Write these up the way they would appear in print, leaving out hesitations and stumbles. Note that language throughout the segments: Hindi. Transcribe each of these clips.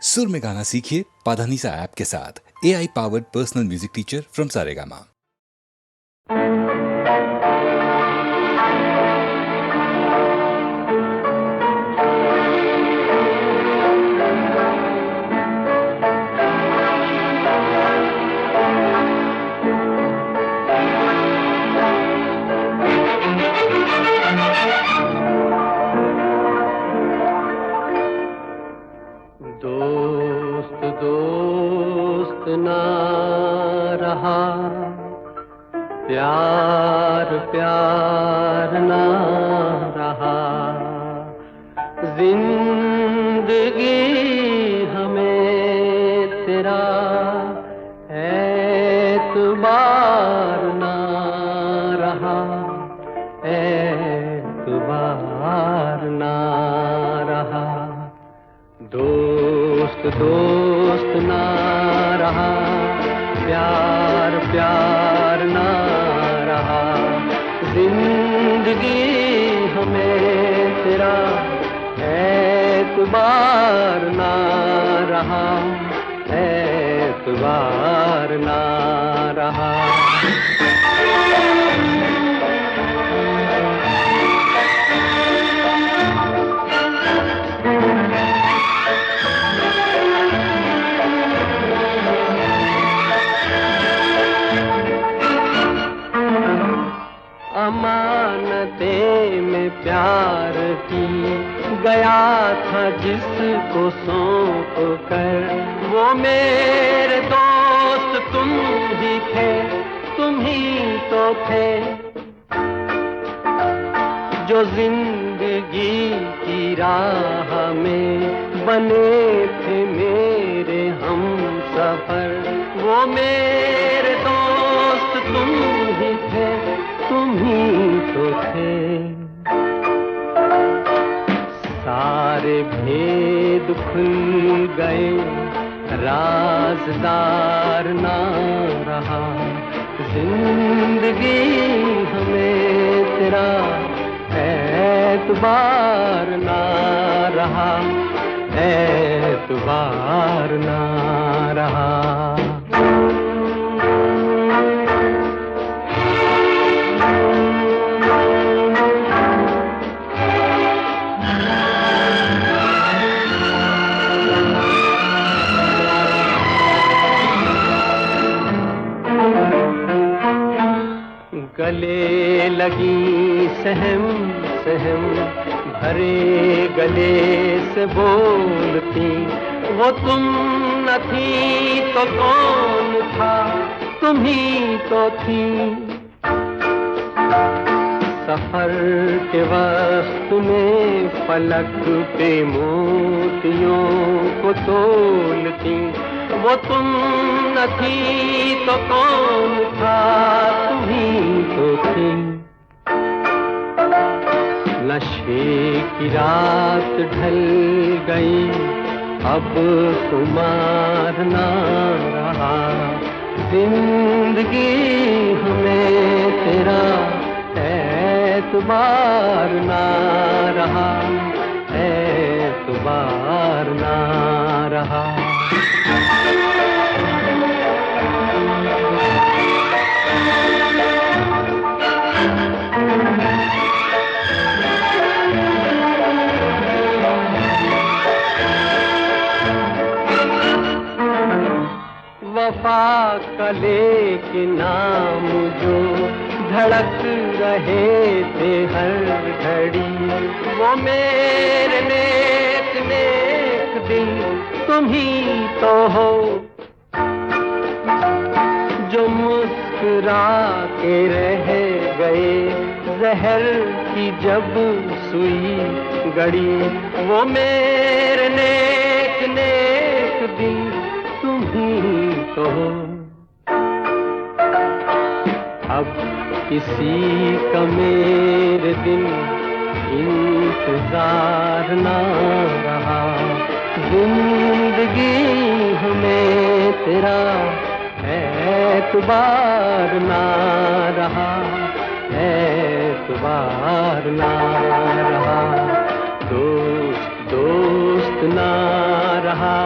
सुर में गाना सीखिए पाधानीसा ऐप के साथ। AI powered personal music teacher from Saregama. दोस्त दोस्त ना रहा, प्यार प्यार ना रहा, जिंदगी हमें तेरा एतबार ना रहा, एतबार ना रहा। दोस्त दोस्त ना रहा, प्यार प्यार ना रहा, जिंदगी हमें तेरा एतबार ना रहा, एतबार ना रहा। अमानते में प्यार की गया था जिसको सौंप कर, वो मेरे दोस्त तुम ही थे, तुम ही तो थे जो जिंदगी की राह में बने थे मेरे हम सफर। वो मेरे दोस्त तुम ही थे, तुम ही तो थे। सारे भेद खुल गए, राज़दार ना रहा, जिंदगी हमें तेरा एतबार ना रहा, एतबार ना रहा। गले लगी सहम सहम, भरे गले से बोलती, वो तुम न थी तो कौन था, तुम ही तो थी। सफर के वक्त में फलक पे मोतियों को तोलती, वो तुम न थी तो कौन था, तुम ही तो थी। नशे की रात ढल गई, अब खुमार ना रहा, जिंदगी हमें तेरा एतबार ना रहा, एतबार ना रहा। वफा का लेके नाम जो धड़क रहे थे हर घड़ी, वो मेरे नेक नेक दिल तुम ही तो हो, जो मुस्कुरा के रह गए जहर की जब सुई गड़ी, वो मेरे नेक नेक दिल तुम ही तो हो। अब किसी का मेरे दिन इंतजार ना रहा, जिंदगी हमें तेरा एतबार ना रहा, एतबार ना रहा। दोस्त दोस्त ना रहा,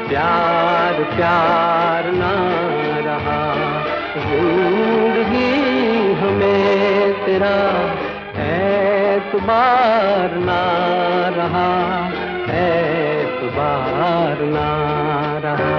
प्यार प्यार ना रहा। जिंदगी हमें तेरा एतबार ना रहा, एतबार ना रहा।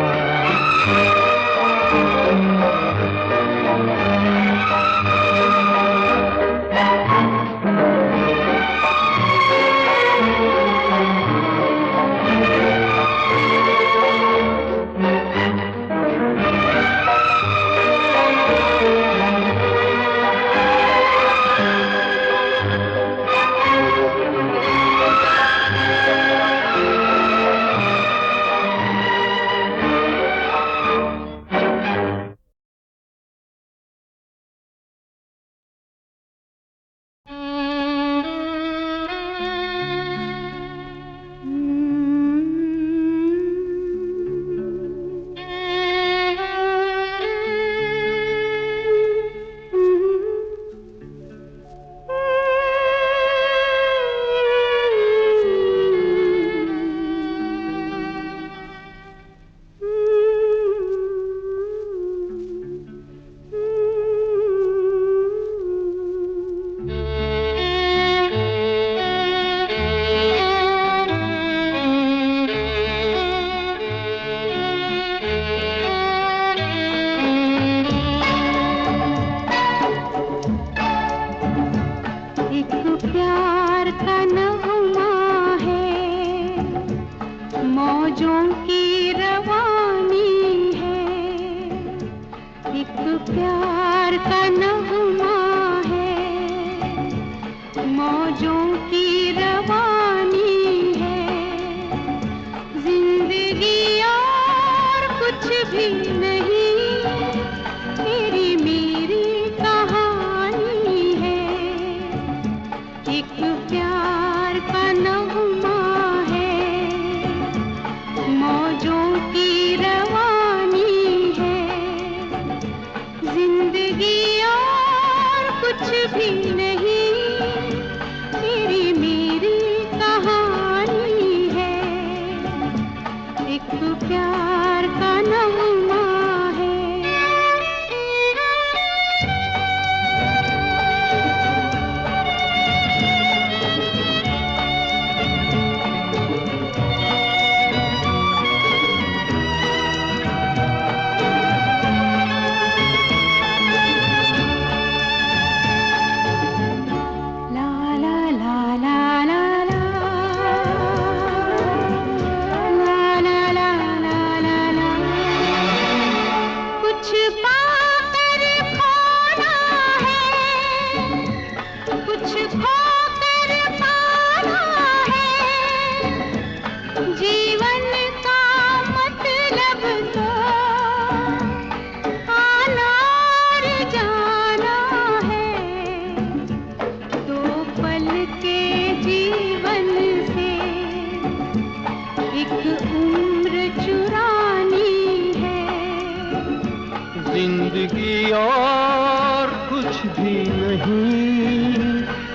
जिंदगी और कुछ भी नहीं,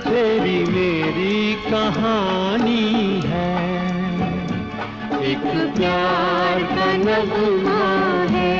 तेरी मेरी कहानी है। एक प्यार का नगमा है।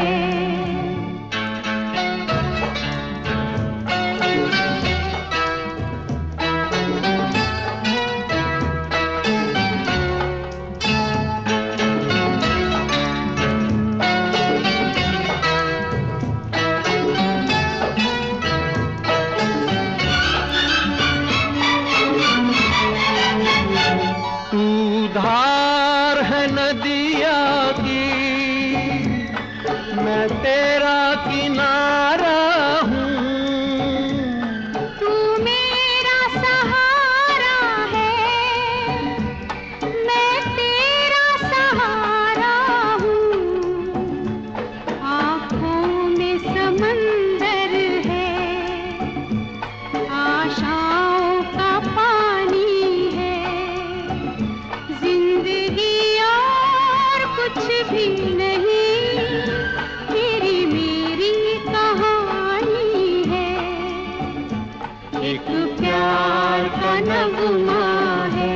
धार है नदिया की, मैं तेरा किनारा हूँ। तू मेरा सहारा है, मैं तेरा सहारा हूँ। आँखों में समंदर है, आशाओं का पानी है। कुछ भी नहीं, तेरी मेरी कहानी है। एक प्यार का नगमा है।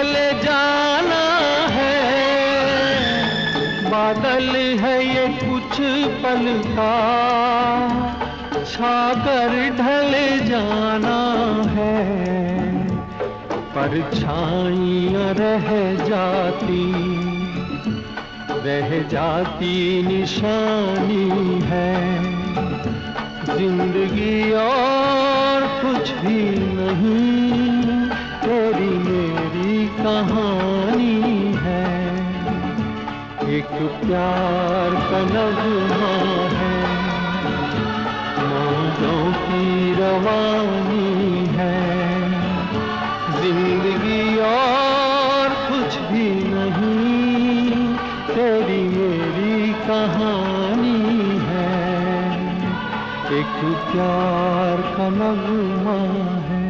ढले जाना है, बादल है ये कुछ पल का, छाकर ढले जाना है। परछाइयाँ रह जाती निशानी है। जिंदगी और कुछ भी नहीं, तेरी मेरी कहानी है। एक प्यार का नगमा है, मौजों की रवानी है। जिंदगी और कुछ भी नहीं, तेरी मेरी कहानी है। एक प्यार का नगमा है।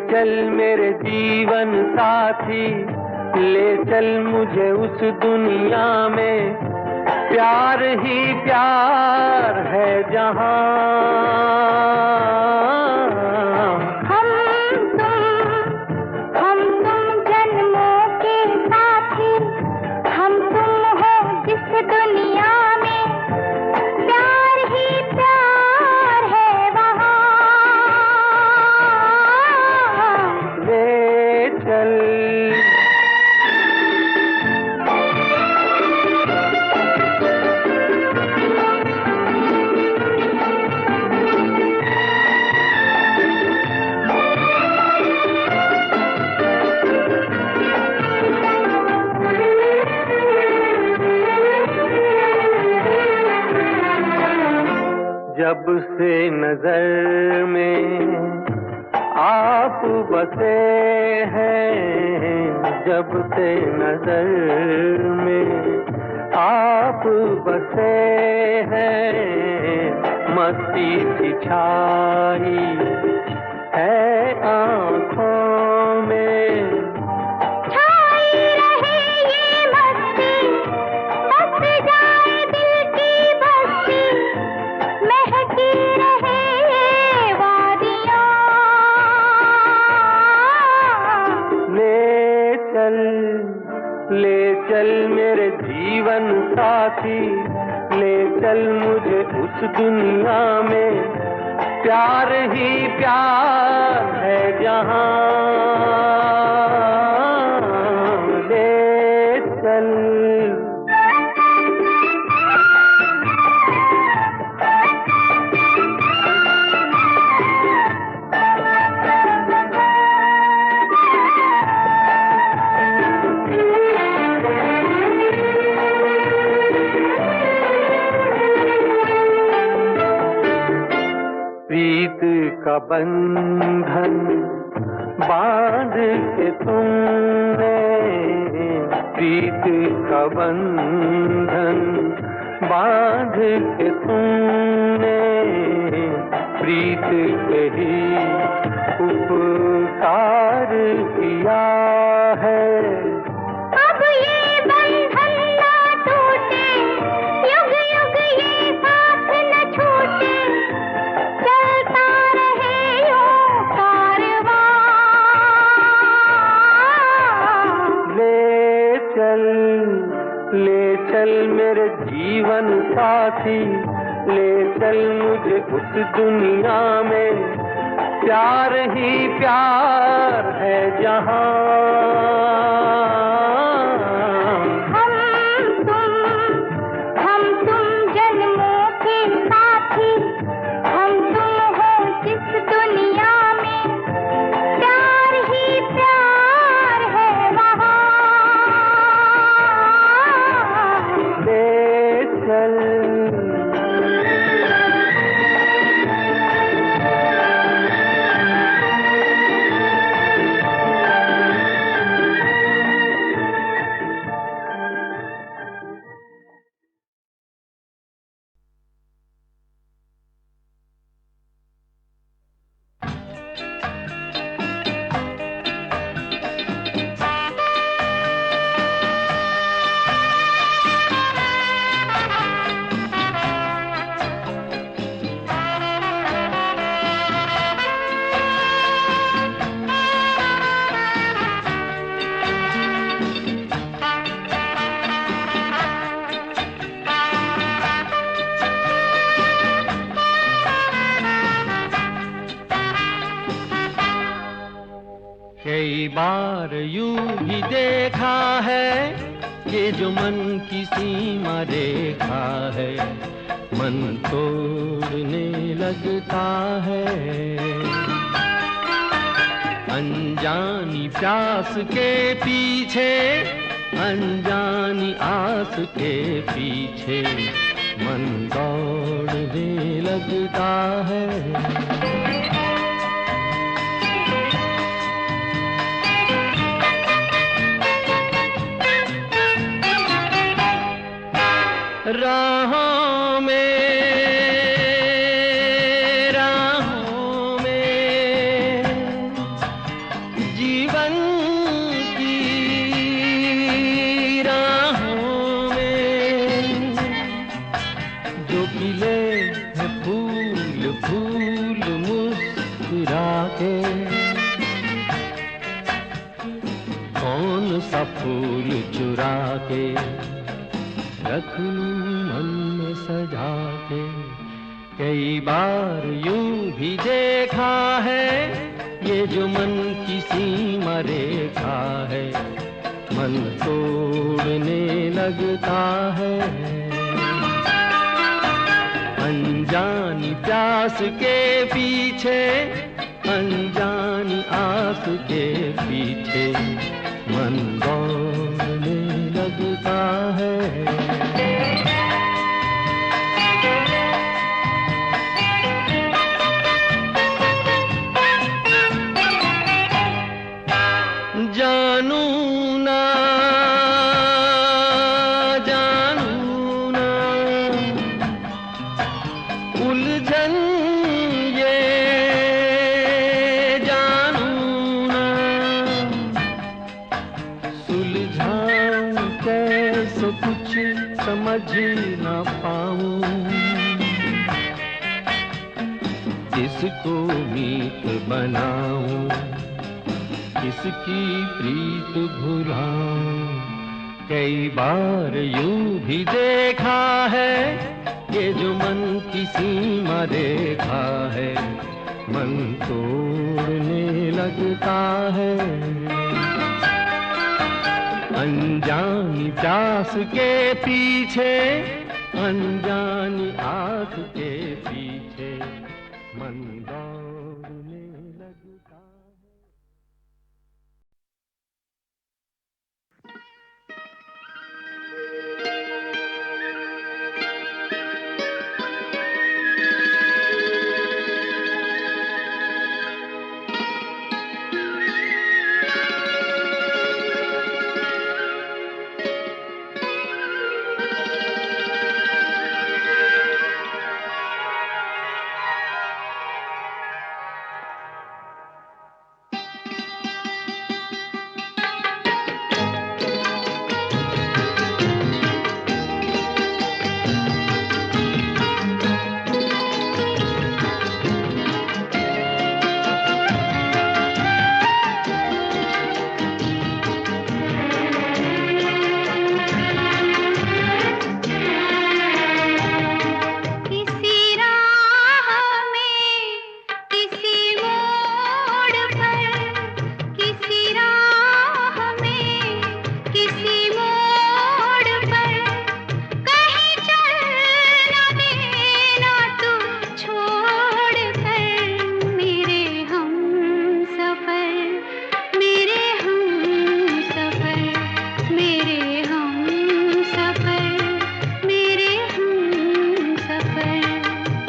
चल मेरे जीवन साथी, ले चल मुझे उस दुनिया में, प्यार ही प्यार है जहां। हम तुम जन्मों के साथी, हम तुम हो जिस दुनिया में, प्यार ही प्यार है वहां। ले चल जब से नजर में आप बसे हैं, जब से नजर में आप बसे हैं, मस्ती सी छाई है आँखों में। छाई रहे ये मस्ती, बस जाए दिल की बस्ती, महकी रहे ये वादियाँ। ले चल मेरे जीवन साथी, ले चल मुझे उस दुनिया में, प्यार ही प्यार है जहां। ले चल प्रीत का बंधन बांध के तुमने, प्रीत का बंधन बांध के तुमने, प्रीत के ही उपकार किया है। अब ये बंधन ना टूटे, युग युग ये साथ न छूटे, चलता रहे यूं कारवां। ले चल मेरे जीवन साथी, ले चल मुझे उस दुनिया में, प्यार ही प्यार है जहां। हम तुम जन्मों के साथी, हम तुम कई बार यूं भी देखा है, ये जो मन की सीमा रेखा है, मन तोड़ने लगता है। अनजानी प्यास के पीछे, अनजानी आस के पीछे, मन दौड़ने लगता है। राहों में जीवन की राहों में जो खिले हैं फूल फूल मुस्कुरा के, कौन सा फूल चुरा के रख लूं मन में सजा के। कई बार यूं भी देखा है, ये जो मन की सीमा रेखा है, मन तोड़ने लगता है। अनजानी प्यास के पीछे, अनजानी आस के पीछे, मन दौड़ने लगता है। जानू ना उलझन ये जानू ना, सुलझाऊं कैसे कुछ समझ ना पाऊं, किसको मीत बनाऊं, किसकी प्रीत भुलाऊं। कई बार यूं भी देखा है, ये जो मन की सीमा रेखा है, मन तोड़ने लगता है। अनजानी प्यास के पीछे, अनजानी आस के पीछे, मन दौड़ने लगता है।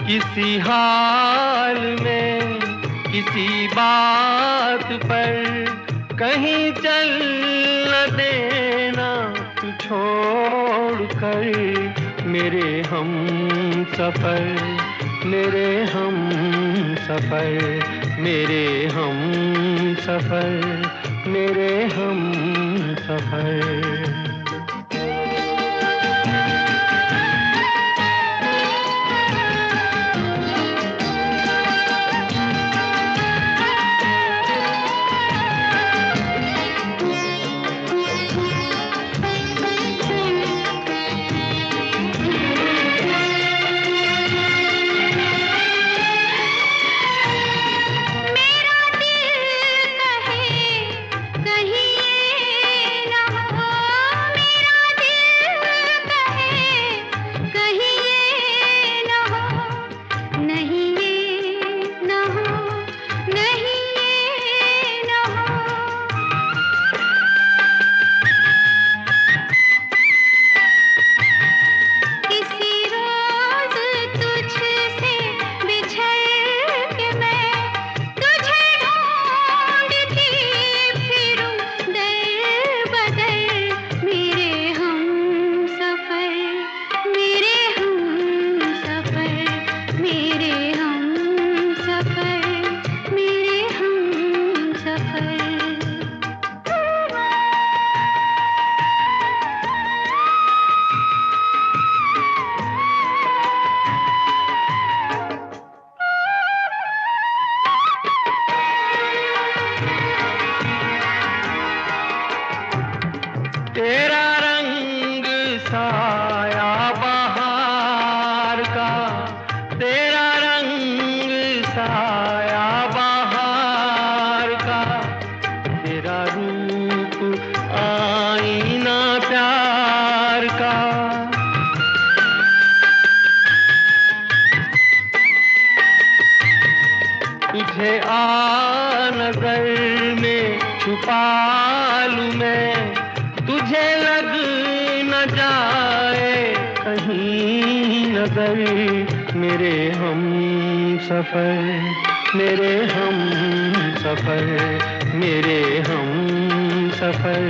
किसी हाल में किसी बात पर कहीं चल न देना तू छोड़ कर, मेरे हम सफर, मेरे हम सफर, मेरे हम सफर, मेरे हम सफर। आया बाहर का, तेरा रूप आईना प्यार का। तुझे आ नजर में छुपा लूं मैं, तुझे लग न जाए कहीं नजर। मेरे हम सफर, मेरे हम सफर, मेरे हम सफर,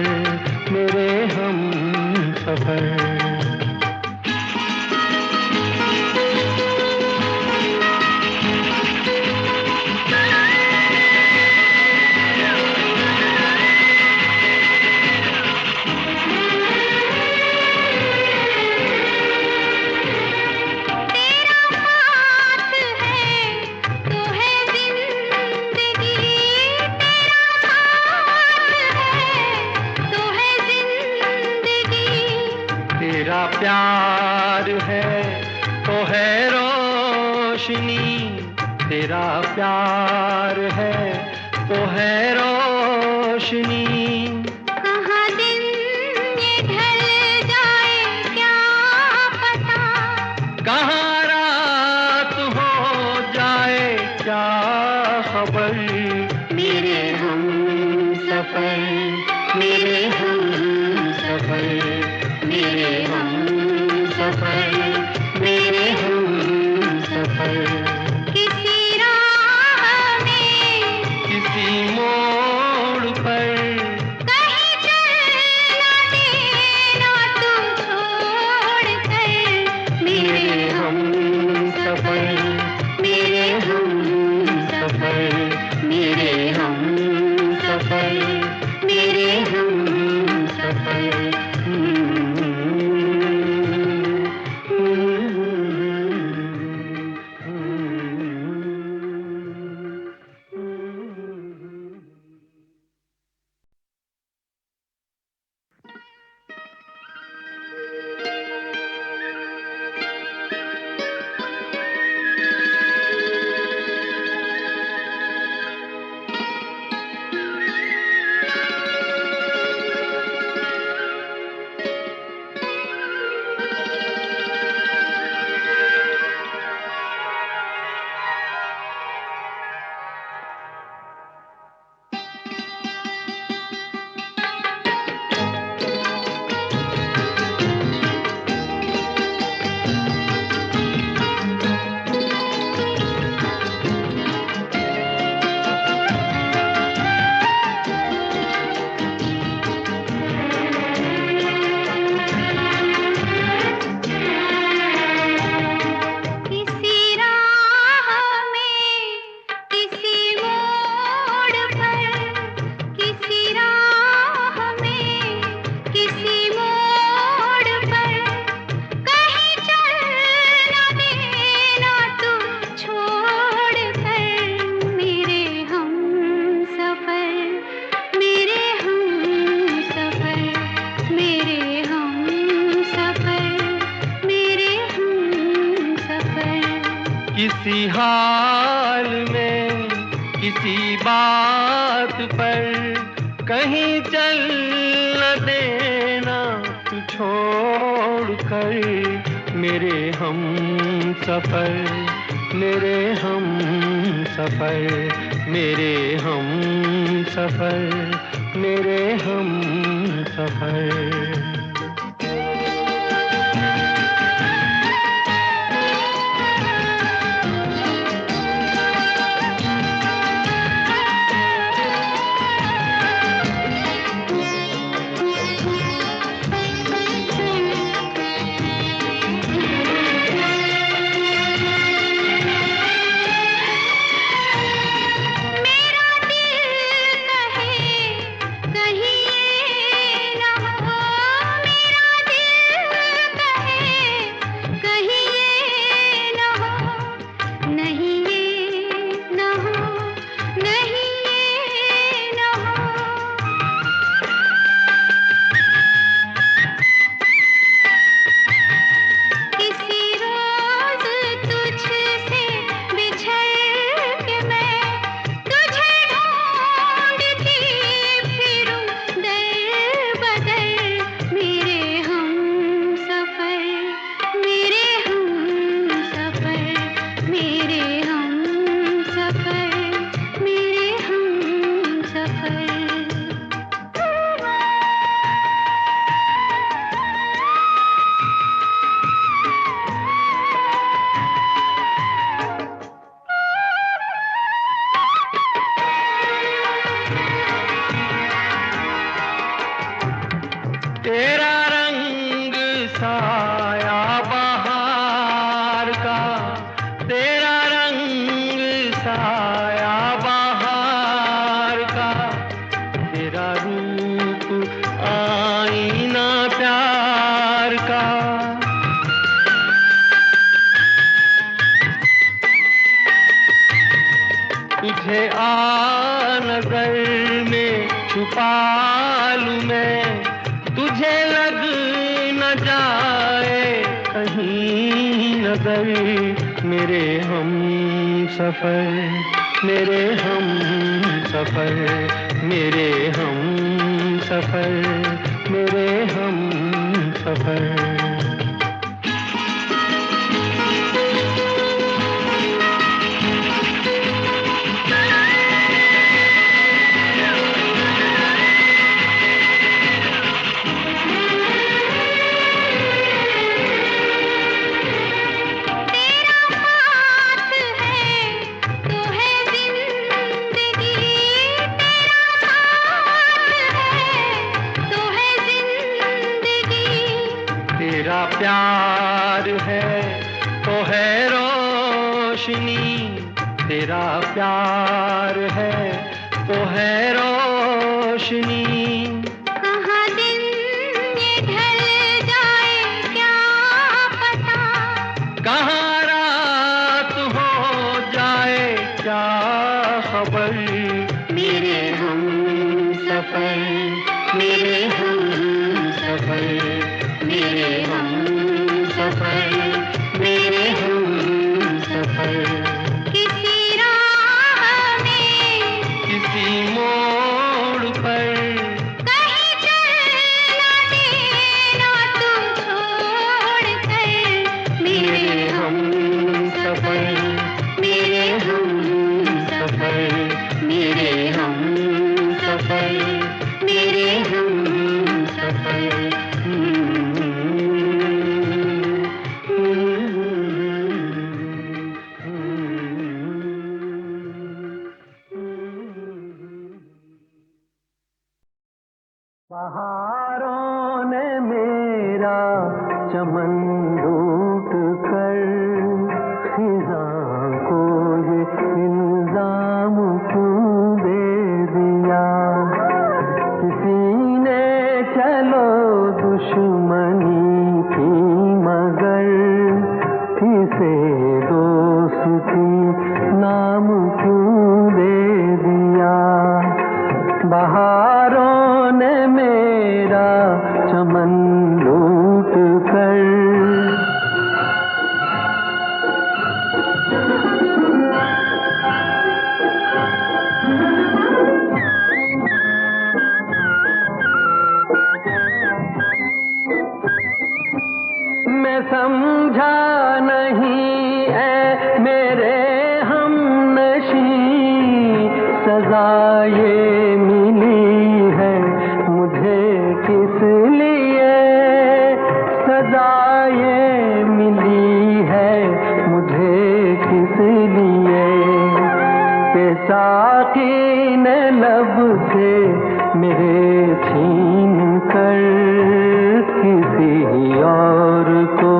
मेरे हम सफर। तेरा प्यार है तो है रोशनी, तेरा प्यार है तो है रोशनी। कहाँ दिन ये ढल जाए क्या पता, कहाँ रात हो जाए क्या खबर। मेरे हम सफर, मेरे हम सफर, मेरे हम सफर, मेरे हम सफर। किसी राह में, किसी मोड़ पर, कहीं चल ना देना तू छोड़ कर। मेरे हम सफर, मेरे हम सफर, मेरे हम सफर, मेरे हम सफर। किसी हाल में, किसी बात पर कहीं चल न देना तू छोड़ कर। मेरे हम सफर, मेरे हम सफर, मेरे हम सफर, मेरे हम सफर। कहीं ये न हो तुझे आ नजर में छुपा लूं मैं, तुझे लग न जाए कहीं नजर। मेरे हम सफर, मेरे हम सफर, मेरे हम सफर, मेरे हम सफर। तेरा प्यार है तो है रोशनी, तेरा प्यार है तो है रोशनी। कहाँ दिन ये ढल जाए क्या पता, कहाँ रात हो जाए क्या खबर। मेरे हम सफर, मेरे हम सफर, मेरे हम सफर, मेरे हम सफर। किसी राह में, किसी मोड़ पर, कहीं चल ना देना तू छोड़ कर। मेरे हम सफर, मेरे हम सफर, मेरे हम सफर, मेरे हम सफर। बहारों ने मेरा चमन लूट कर खिज़ां को ये इल्जाम क्यों दे दिया। किसी ने चलो दुश्मनी की मगर इसे दोस्ती नाम क्यों दे दिया। बहारों ने मेरा चमन लूट कर मैं समझा नहीं है मेरे हमनशी, सजा ये मिली है मुझे किस लिए। सजा ये मिली है मुझे किस लिए कि साकी ने लब से मेरे छीन कर किसी और को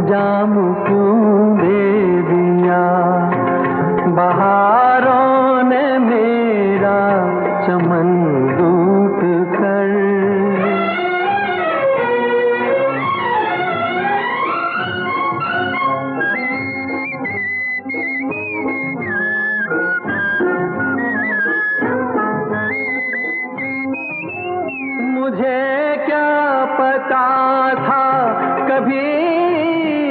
जाम क्यों दे दिया। बहारों ने मेरा चमन लूट कर मुझे क्या पता था कभी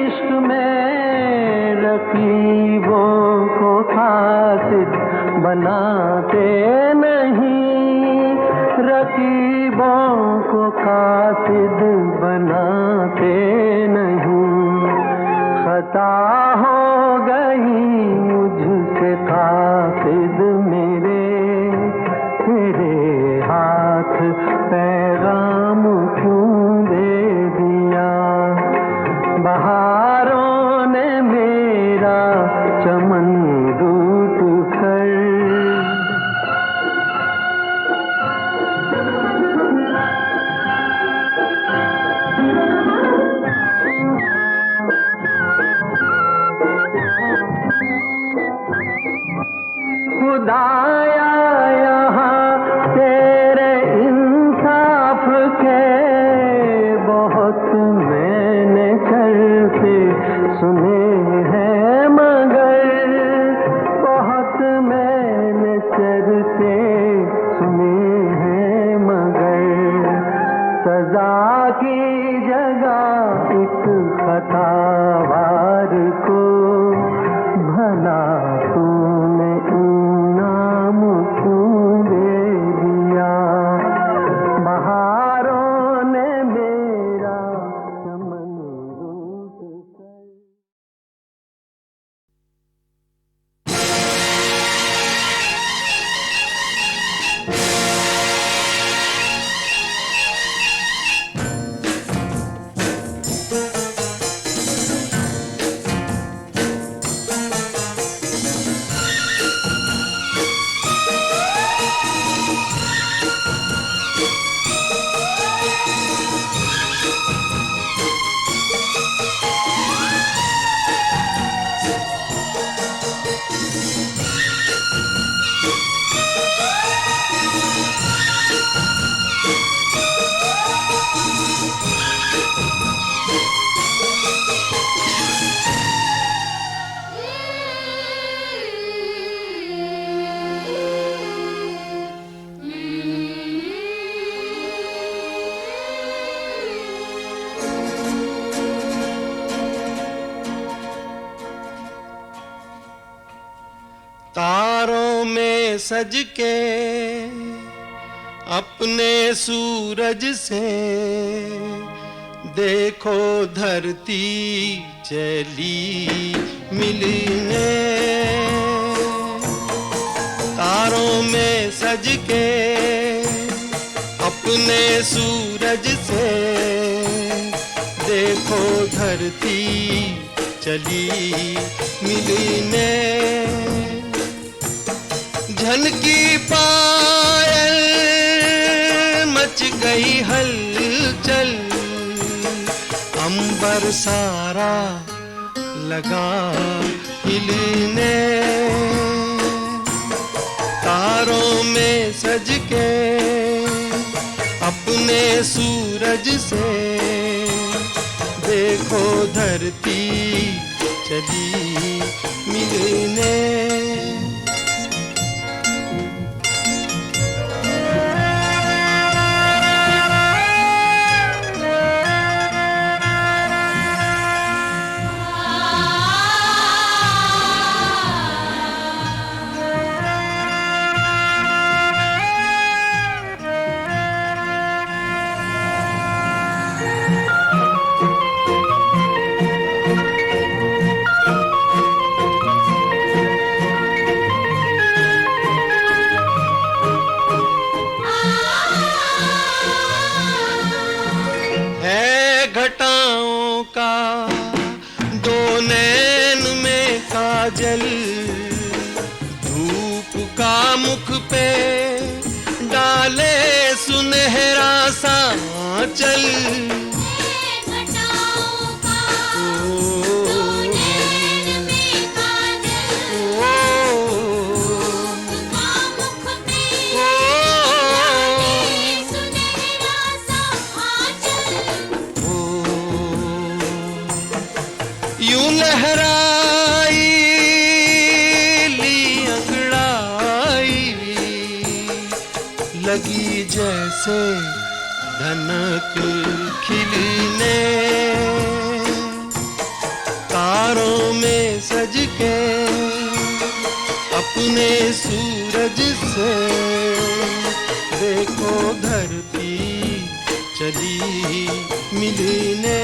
इश्क में रकीबों को खासिद बनाते नहीं। रकीबों को खासिद बनाते नहीं। खता हो गई मुझसे खासिद मेरे, तेरे हाथ पैगाम क्यों दे दिया। बहारों ने मेरा चमन लूट कर खुदाया यहाँ तेरे इंसाफ के बहुत मैंने चलते सुने हैं मगर बहुत मैं तारों में सज के अपने सूरज से देखो धरती चली मिलने। तारों में सज के अपने सूरज से देखो धरती चली मिलने। झनकी पायल मच गई हलचल, अंबर सारा लगा हिलने। तारों में सज के अपने सूरज से देखो धरती चली मिलने। घटाओं का दो नैन में काजल, धूप का मुख पे डाले सुनहरा सा चल। यूं लहराई ली अंगड़ाई, लगी जैसे धनक खिलने। तारों में सज के अपने सूरज से देखो धरती चली मिलने।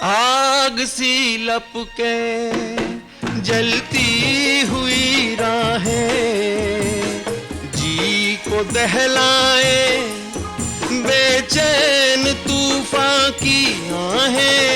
आग सी लपके जलती हुई राहें, जी को दहलाए बेचैन तूफान की आहें।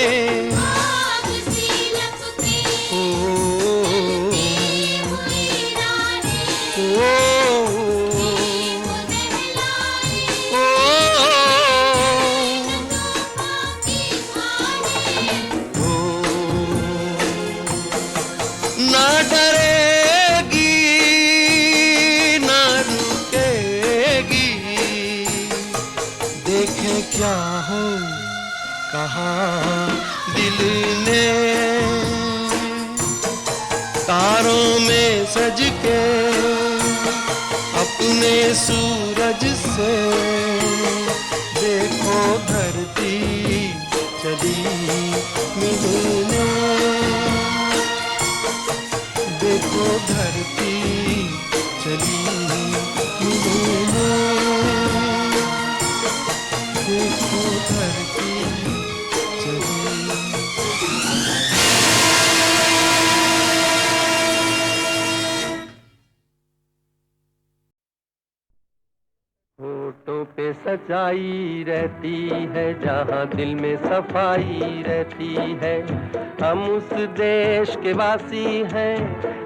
ना डरेगी ना रुकेगी, देखे क्या हो कहा दिल ने। तारों में सज के अपने सूरज से देखो धरती चली मिलने। देखो धरती चली मिलने। देखो धरती चली। होठों पे सच्चाई रहती है, जहाँ दिल में सफाई रहती है। हम उस देश के वासी हैं,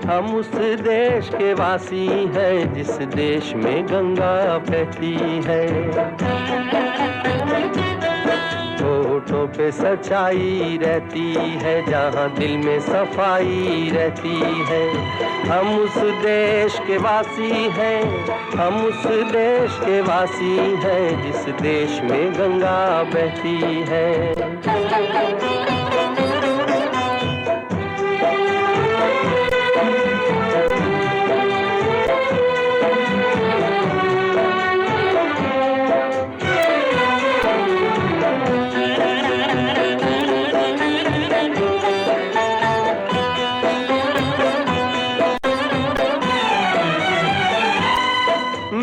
हम उस देश के वासी हैं, जिस देश में गंगा बहती है। होठों पे सच्चाई रहती है, जहाँ दिल में सफाई रहती है। हम उस देश के वासी हैं, हम उस देश के वासी हैं, जिस देश में गंगा बहती है।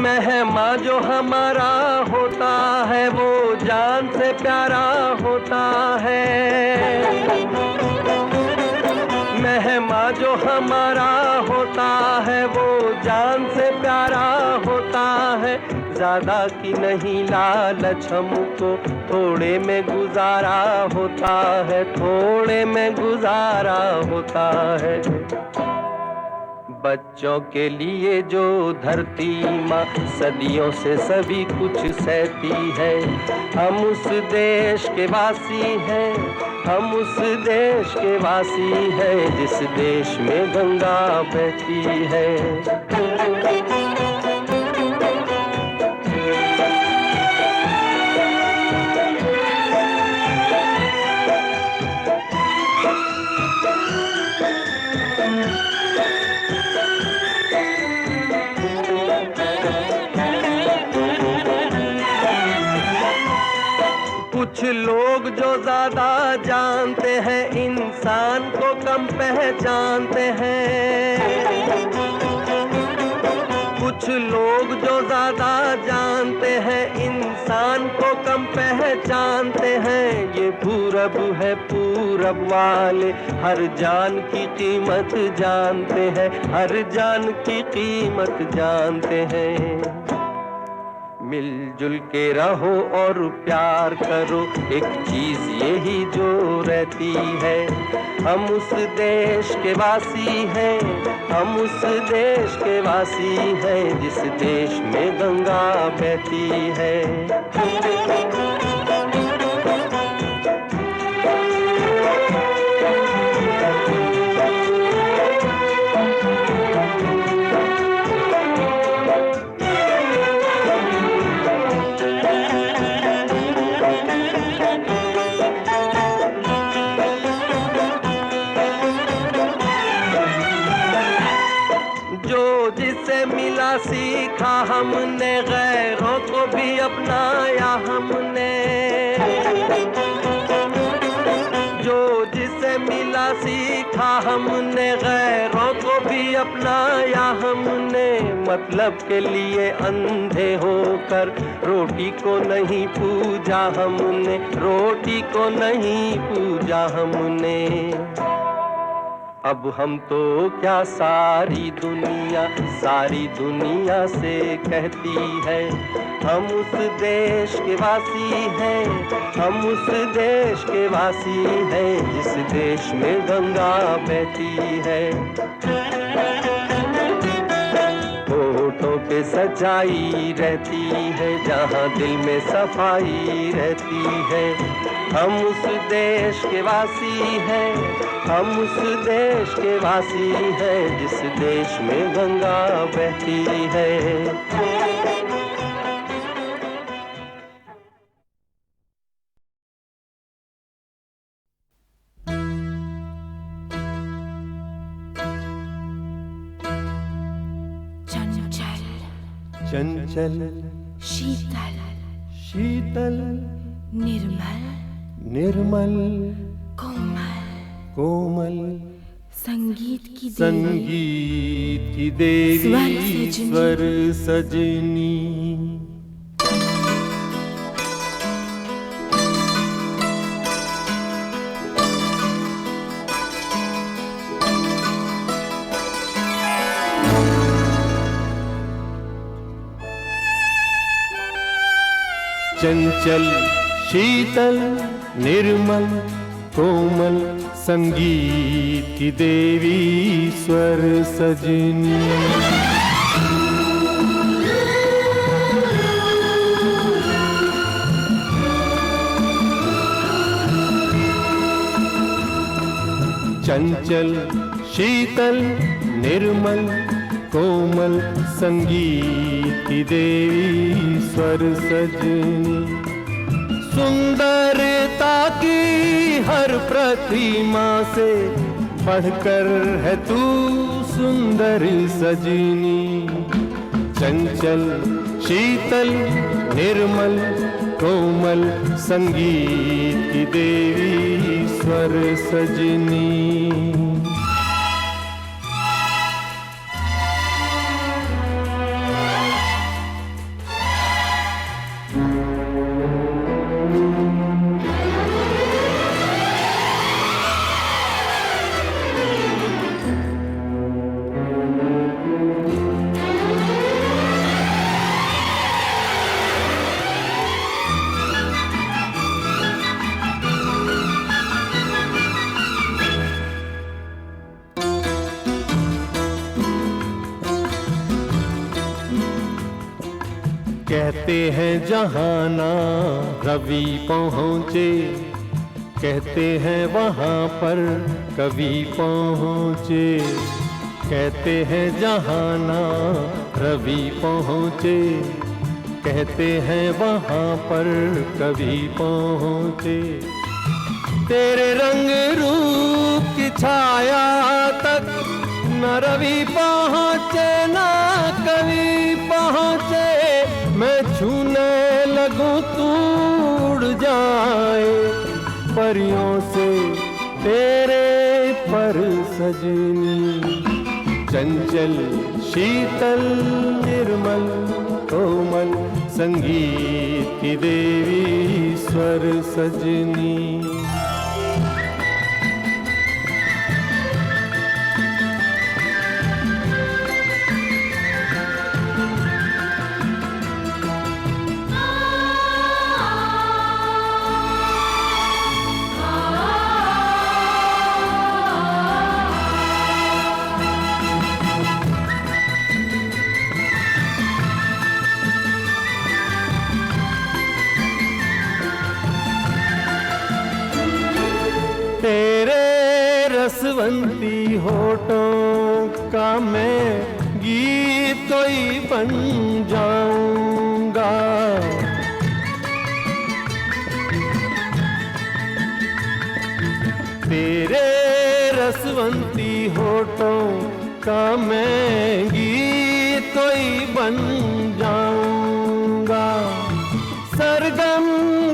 मेहमा जो हमारा होता है, वो जान से प्यारा होता है। मेहमा जो हमारा होता है, वो जान से प्यारा होता है। ज्यादा की नहीं लालच हमको, थोड़े में गुजारा होता है, थोड़े में गुजारा होता है। बच्चों के लिए जो धरती माँ सदियों से सभी कुछ सहती है। हम उस देश के वासी हैं, हम उस देश के वासी हैं, जिस देश में गंगा बहती है। कुछ लोग जो ज्यादा जानते हैं, इंसान को कम पहचानते हैं। कुछ लोग जो ज्यादा जानते हैं, इंसान को कम पहचानते हैं। ये पूरब है, पूरब वाले हर जान की कीमत जानते हैं, हर जान की कीमत जानते हैं। मिलजुल के रहो और प्यार करो, एक चीज यही जो रहती है। हम उस देश के वासी हैं, हम उस देश के वासी हैं, जिस देश में गंगा बहती है। मिला सीखा हमने, गैरों को भी अपनाया हमने। जो जिसे मिला सीखा हमने, गैरों को भी अपनाया हमने। मतलब के लिए अंधे होकर रोटी को नहीं पूजा हमने, रोटी को नहीं पूजा हमने। अब हम तो क्या सारी दुनिया से कहती है। हम उस देश के वासी हैं, हम उस देश के वासी हैं, जिस देश में गंगा बहती है। होठों पे सच्चाई रहती है, जहाँ दिल में सफाई रहती है। हम उस देश के वासी हैं, हम उस देश के वासी हैं, जिस देश में गंगा बहती है। चंचल शीतल शीतल निर्मल निर्मल कोमल कोमल संगीत की संगीत की देवी स्वर सजनी। चंचल शीतल निर्मल कोमल संगीत की देवी स्वर सजनी। चंचल शीतल निर्मल कोमल संगीत की देवी स्वर सजनी। सुंदरता की हर प्रतिमा से बढ़कर है तू सुंदर सजनी। चंचल शीतल निर्मल कोमल संगीत की देवी स्वर सजनी। कहते हैं जहाना रवि पहुँचे, कहते हैं वहाँ पर कवि पहुँचे। कहते हैं जहाना रवि पहुँचे, कहते हैं वहाँ पर कवि पहुँचे। तेरे रंग रूप की छाया तक न रवि पहुँचे न कवि पहुँचे। मैं छूने लगूं तू उड़ जाए परियों से तेरे पर सजनी। चंचल शीतल निर्मल कोमल संगीत की देवी स्वर सजनी। तेरे रसवंती होठों का मैं गीत कोई बन जाऊंगा। तेरे रसवंती होठों का मैं गीत कोई बन जाऊंगा। सरगम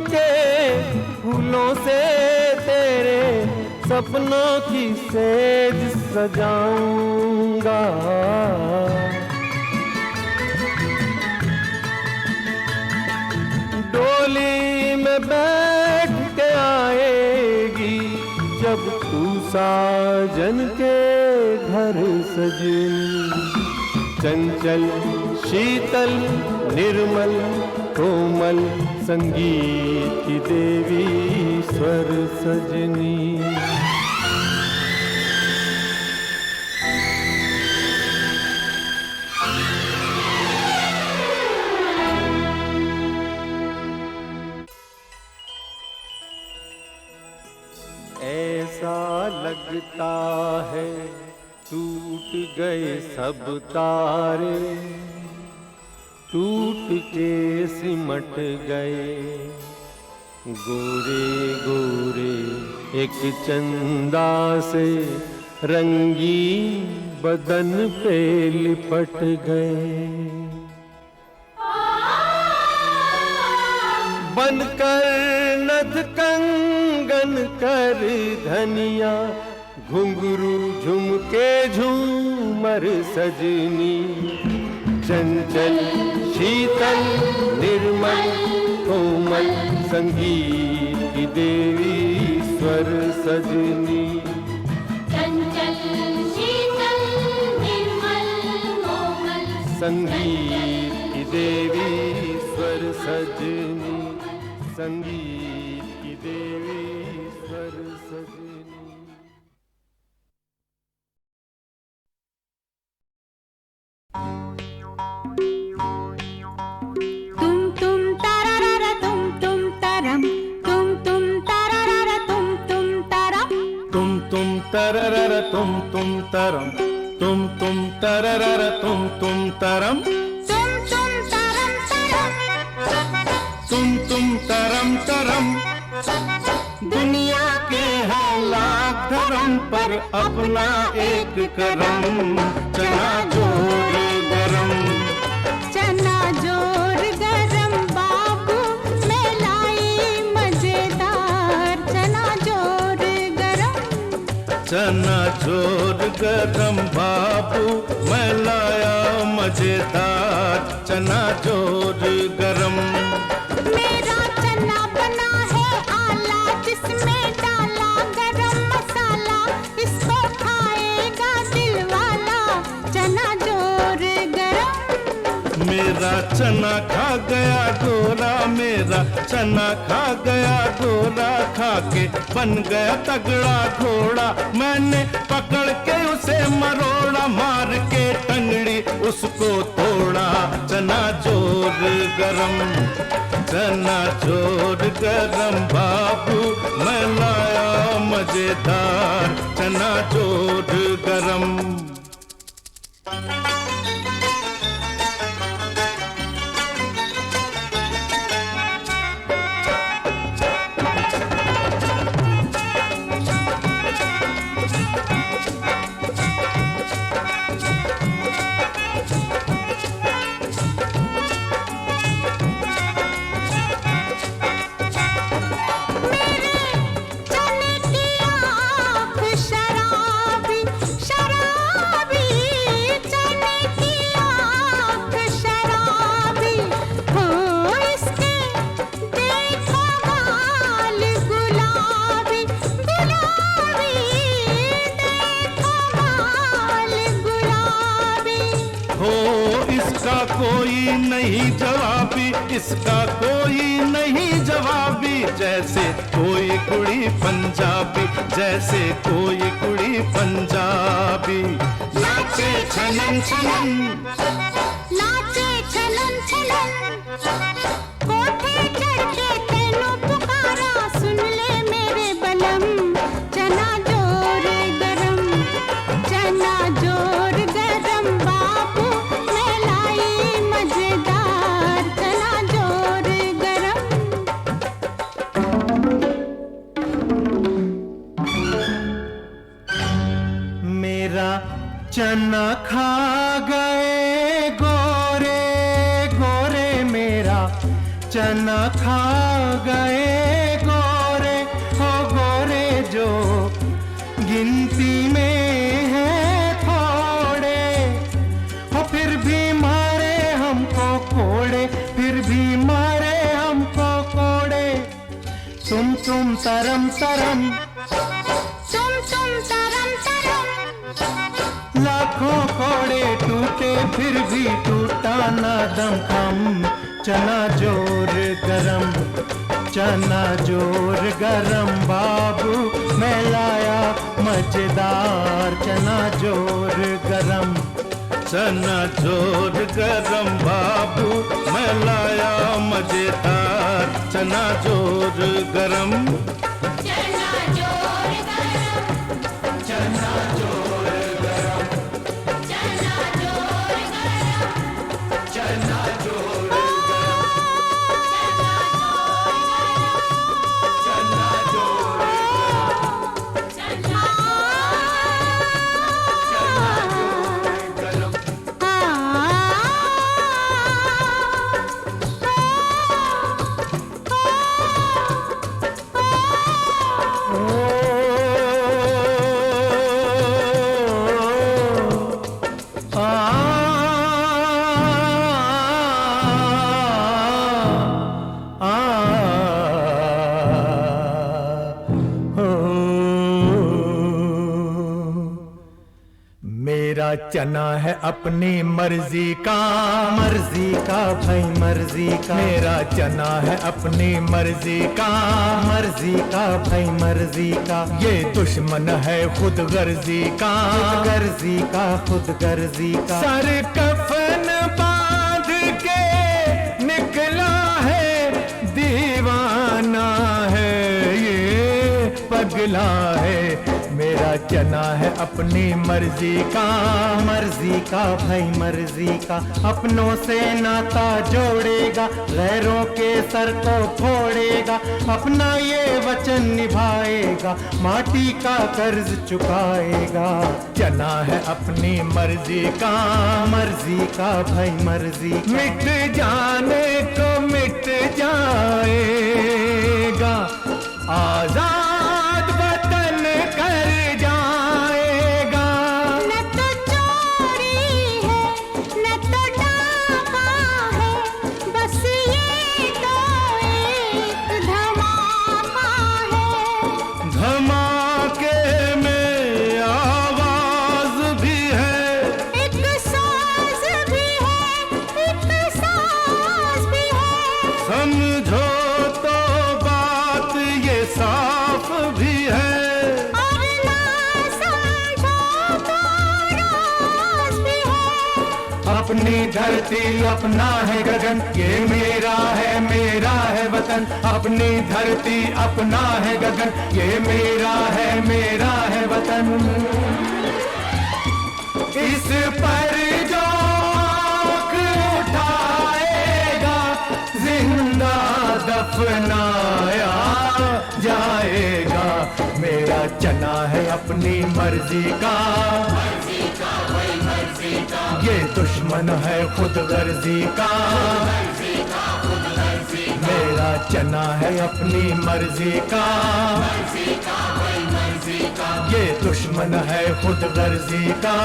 के फूलों से तेरे सपनों की सेज सजाऊंगा। डोली में बैठ के आएगी जब तू साजन के घर सजनी। चंचल शीतल निर्मल कोमल संगीत की देवी स्वर सजनी। ऐसा लगता है टूट गए सब तारे, टूट के सिमट गए गोरे गोरे एक चंदा से रंगी बदन पे लिपट गए। बनकर नथ कंगन कर धनिया घुंघरू झुमके झूमर सजनी। चंचल शीतल निर्मल कोमल संगीत की देवी स्वर सजनी। चंचल शीतल निर्मल कोमल संगीत की देवी स्वर सजनी। संगीत की देवी स्वर सजनी। तुम तारारा तुम तारम तुम तारारा तुम तारम तुम तररर तुम तरम तुम तररर तुम तरम तुम तरम तरम। दुनिया के है लाख धर्म पर अपना एक करम, चना जोर गरम। चना जोर गरम बाबू मैं लाई मजेदार चना जोर गरम। चना जोर गरम बाबू मैं लाया मजेदार चना जोर गरम। मेरा चना बना है आला जिसमें डाला गरम मसाला, इसको खाएगा दिल वाला चना जोर गरम। मेरा चना खा गया गोरा, मेरा चना खा गया गोरा, खा के बन गया तगड़ा घोड़ा। मैंने पकड़ के उसे मरोड़ा, मार के टंगड़ी उसको तोड़ा। चना जोर गरम, चना जोर गरम बाबू मैं लाया मजेदार चना जोर गरम। कोई नहीं जवाबी, इसका कोई नहीं जवाबी। जैसे कोई कुड़ी पंजाबी, जैसे कोई कुड़ी पंजाबी। नाचे छनन छनन, नाचे छलन छलन, कोठे चढ़ के तेनू पुकारा, सुन ले मेरे बलम चना जोर गरम। चना जोर गरम बाबू मैं लाई मजेदार चना जोर गरम। मेरा चना खा गए गोरे गोरे, मेरा चना खा गए गोरे हो गोरे, जो गिनती में है थोड़े हो। फिर भी मारे हमको कोड़े, फिर भी मारे हमको कोड़े। तुम तरम तरम, तुम तरम तरम, लाखों कोड़े टूटे फिर भी टूटा ना दम खम। चना जोर गरम, चना जोर गरम बाबू मैं लाया मजेदार चना जोर गरम। चना जोर गरम बाबू मैं लाया मजेदार चना जोर गरम। चना जोर गरम, चना जोर गरम, चना जोर गरम, चना जोर चना जोर गरम। आ चना है अपनी मर्जी का भाई मर्जी का। मेरा चना है अपनी मर्जी का भाई मर्जी का। ये दुश्मन है खुद गर्जी का खुद गर्जी का। सर कफन बांध के निकला है, दीवाना है ये पगला है। मेरा चना है अपनी मर्जी का भाई मर्जी का। अपनों से नाता जोड़ेगा, गैरों के सर को फोड़ेगा। अपना ये वचन निभाएगा, माटी का कर्ज चुकाएगा। चना है अपनी मर्जी का भाई मर्जी का। मिट जाने को मिट जाएगा, आजाद वतन कर जाएगा। न तो चोरी है न तो डाका है, बस ये तो एक धमाका है। धमाके में आवाज भी है, एक साज भी है, एक साज भी है। समझो तो बात ये साफ भी है। और ना समझो तो राज भी है। अपनी धरती अपना है गगन, ये मेरा है वतन। अपनी धरती अपना है गगन, ये मेरा है वतन। इस पर जो आँख उठाएगा, जिंदा दफनाया जाएगा। मेरा चना है अपनी मर्जी का ये दुश्मन है खुद गर्जी का। मेरा चना है अपनी मर्जी का ये दुश्मन है खुद गर्जी का।